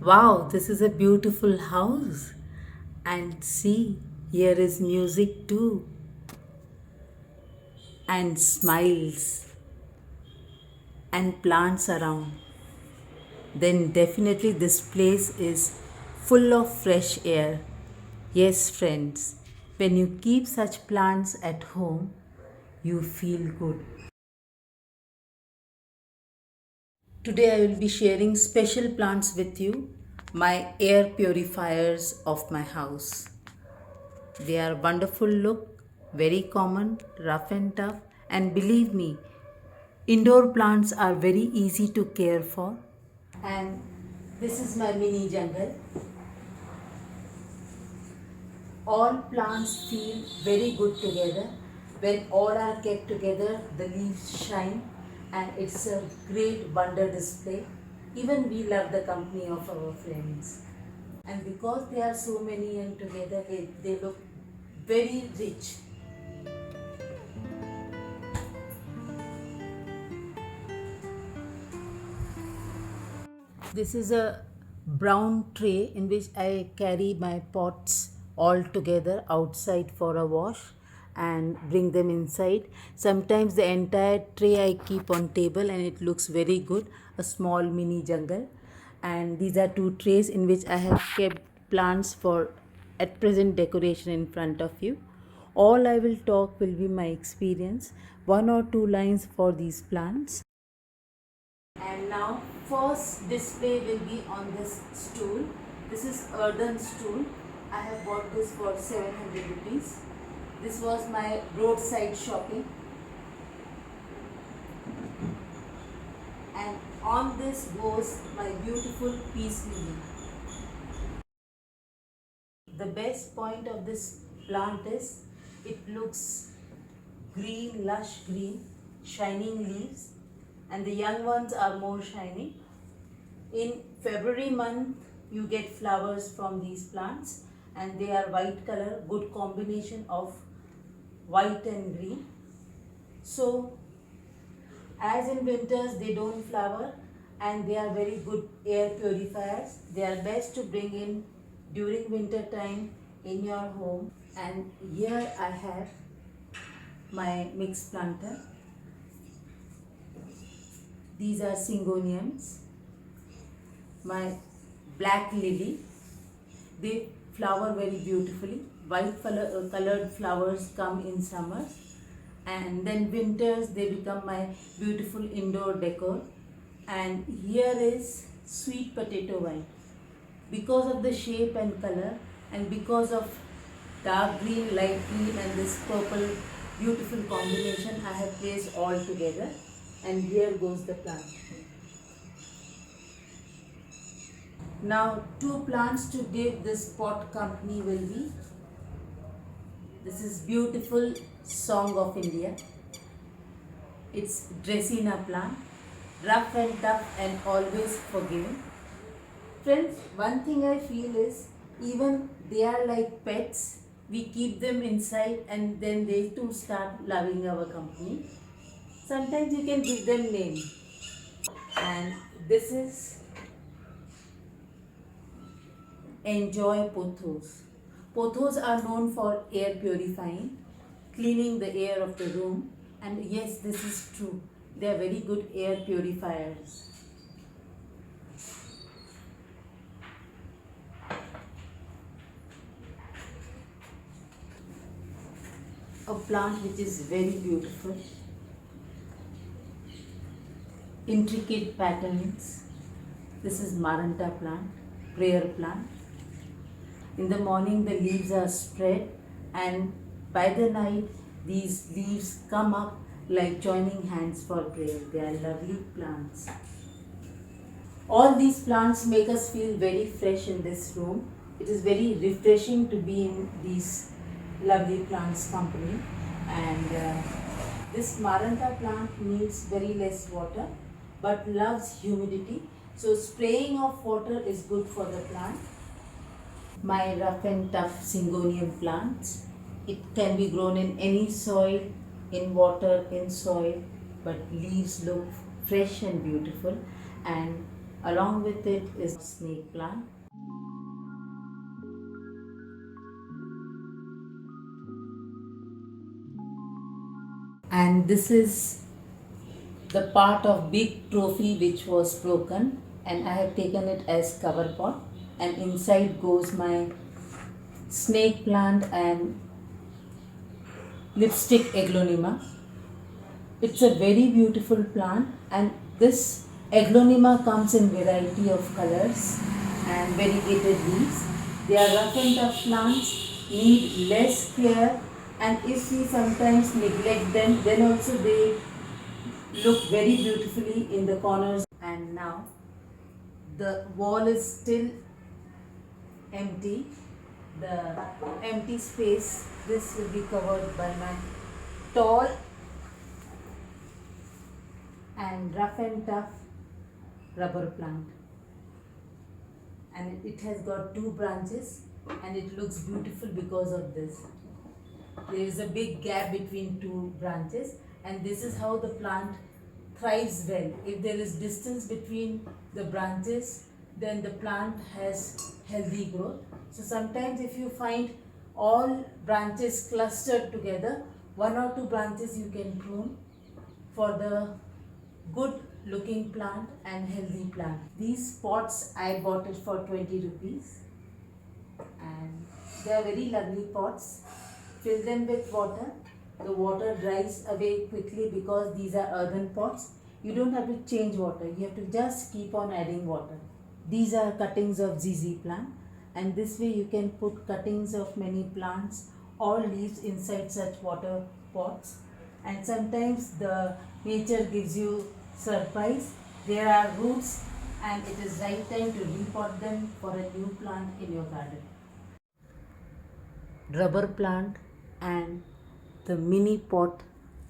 Wow, this is a beautiful house. And see, here is music too, and smiles and plants around. Then definitely this place is full of fresh air. Yes, friends, when you keep such plants at home, you feel good. Today I will be sharing special plants with you, my air purifiers of my house. They are wonderful look, very common, rough and tough, and believe me, indoor plants are very easy to care for. And this is my mini jungle. All plants feel very good together. When all are kept together, the leaves shine and it's a great wonder display. Even we love the company of our friends. And because they are so many and together, they look very rich. This is a brown tray in which I carry my pots all together outside for a wash and bring them inside. Sometimes the entire tray I keep on table and it looks very good, a small mini jungle. And these are two trays in which I have kept plants for at present decoration in front of you. All I will talk will be my experience, one or two lines for these plants. And now first display will be on this stool. This is earthen stool. I have bought this for 700 rupees. This was my roadside shopping. And on this goes my beautiful peace lily. The best point of this plant is it looks green, lush green, shining leaves, and the young ones are more shiny. In February month, you get flowers from these plants and they are white color, good combination of white and green. So, as in winters, they don't flower and they are very good air purifiers. They are best to bring in during winter time in your home. And here I have my mixed planter. These are syngoniums. My black lily, they flower very beautifully. White colored flowers come in summer and then winters they become my beautiful indoor decor. And here is sweet potato vine. Because of the shape and color and because of dark green, light green and this purple beautiful combination, I have placed all together and here goes the plant. Now two plants to give this pot company will be, this is beautiful Song of India. It's Dracena plant, rough and tough and always forgiving. Friends, one thing I feel is even they are like pets. We keep them inside and then they too start loving our company. Sometimes you can give them name. And this is Enjoy pothos. Pothos are known for air purifying, cleaning the air of the room, and yes, this is true. They are very good air purifiers. A plant which is very beautiful, intricate patterns. This is Maranta plant, prayer plant. In the morning the leaves are spread and by the night these leaves come up like joining hands for prayer. They are lovely plants. All these plants make us feel very fresh in this room. It is very refreshing to be in these lovely plants company. And this Maranta plant needs very less water but loves humidity. So spraying of water is good for the plant. My rough and tough syngonium plants. It can be grown in any soil, in water, in soil, but leaves look fresh and beautiful. And Along with it is snake plant. And this is the part of big trophy which was broken, and I have taken it as cover pot, and inside goes my snake plant and lipstick aglaonema. It's a very beautiful plant, and this aglaonema comes in variety of colors and variegated leaves. They are rough and tough plants, need less care, and if we sometimes neglect them, then also they look very beautifully in the corners. And now the wall is still empty. The empty space, this will be covered by my tall and rough and tough rubber plant, and it has got 2 branches and it looks beautiful because of this. There is a big gap between 2 branches, and this is how the plant thrives well. If there is distance between the branches, then the plant has healthy growth. So sometimes if you find all branches clustered together, 1 or 2 branches you can prune for the good looking plant and healthy plant. These pots I bought it for 20 rupees, and they are very lovely pots. Fill them with water. The water dries away quickly because these are earthen pots. You don't have to change water, you have to just keep on adding water. These are cuttings of ZZ plant, and this way you can put cuttings of many plants or leaves inside such water pots, and sometimes the nature gives you surprise. There are roots, and it is right time to repot them for a new plant in your garden. Rubber plant and the mini pot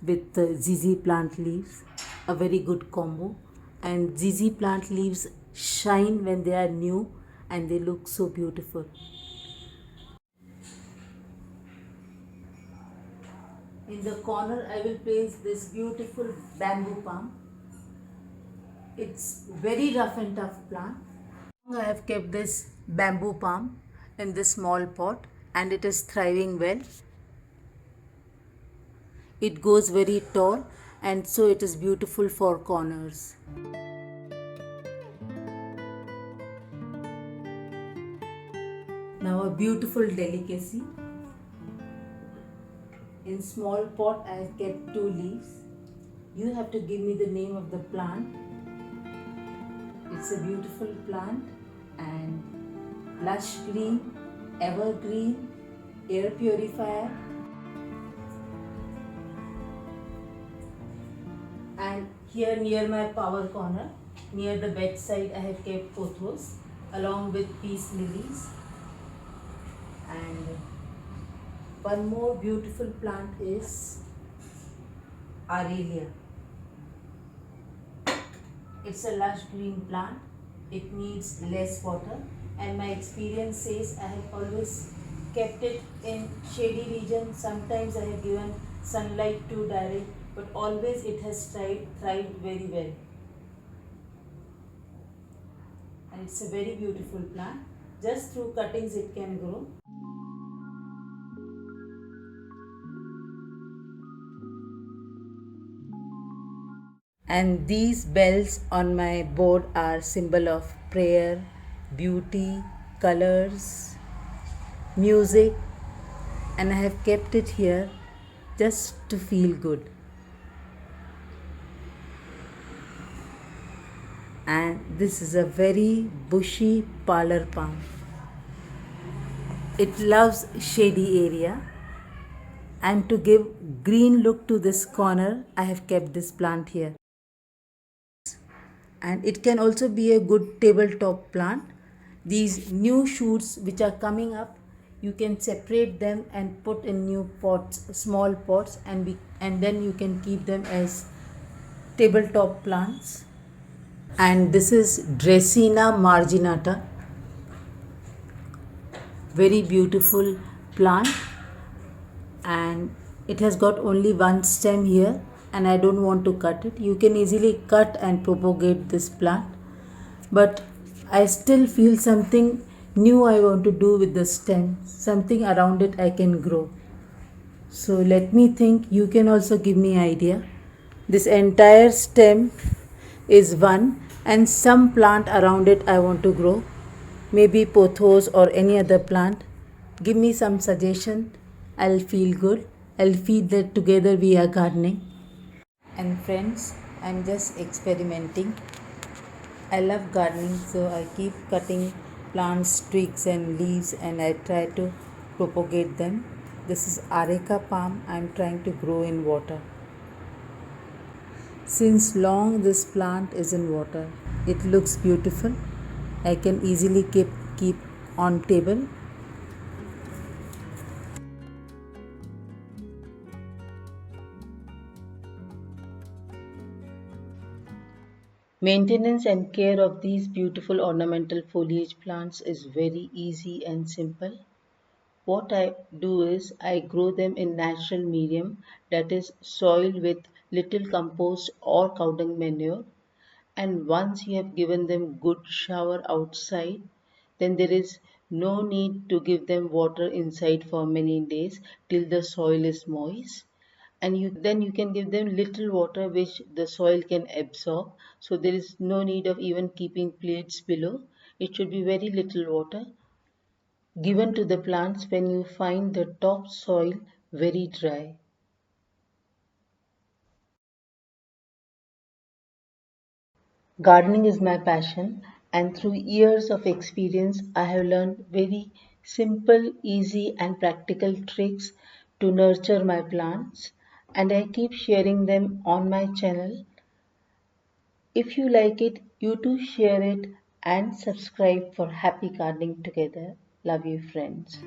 with the ZZ plant leaves, a very good combo. And ZZ plant leaves shine when they are new and they look so beautiful. In the corner I will place this beautiful bamboo palm. It's very rough and tough plant. I have kept this bamboo palm in this small pot, and it is thriving well. It goes very tall, and so it is beautiful for corners. Now a beautiful delicacy. In small pot I have kept 2 leaves. You have to give me the name of the plant. It's a beautiful plant and lush green, evergreen, air purifier. And here near my power corner, near the bedside, I have kept pothos along with peace lilies. And one more beautiful plant is Aurelia. It's a lush green plant. It needs less water, and my experience says I have always kept it in shady region. Sometimes I have given sunlight too direct, but always it has thrived very well. And it's a very beautiful plant. Just through cuttings it can grow. And these bells on my board are symbol of prayer, beauty, colors, music, and I have kept it here just to feel good. And this is a very bushy parlor palm. It loves shady area, and to give green look to this corner, I have kept this plant here. And it can also be a good tabletop plant. These new shoots which are coming up, you can separate them and put in new pots, small pots, and then you can keep them as tabletop plants. And this is Dracaena marginata, very beautiful plant, and it has got only 1 stem here, and I don't want to cut it. You can easily cut and propagate this plant. but I still feel something new I want to do with the stem, something around it I can grow. So let me think, you can also give me idea. This entire stem is one and some plant around it I want to grow. Maybe pothos or any other plant. Give me some suggestion. I'll feel good. I'll feel that together we are gardening. And friends, I'm just experimenting. I love gardening, so I keep cutting plants, twigs, and leaves, and I try to propagate them. This is Areca palm I'm trying to grow in water. Since long this plant is in water, it looks beautiful. I can easily keep on table. Maintenance and care of these beautiful ornamental foliage plants is very easy and simple. What I do is I grow them in natural medium, that is soil with little compost or cow dung manure, and once you have given them good shower outside, then there is no need to give them water inside for many days till the soil is moist, and you can give them little water which the soil can absorb, so there is no need of even keeping plates below. It should be very little water given to the plants when you find the top soil very dry. Gardening is my passion, and through years of experience, I have learned very simple, easy, and practical tricks to nurture my plants, and I keep sharing them on my channel. If you like it, you too share it and subscribe for happy gardening together. Love you, friends.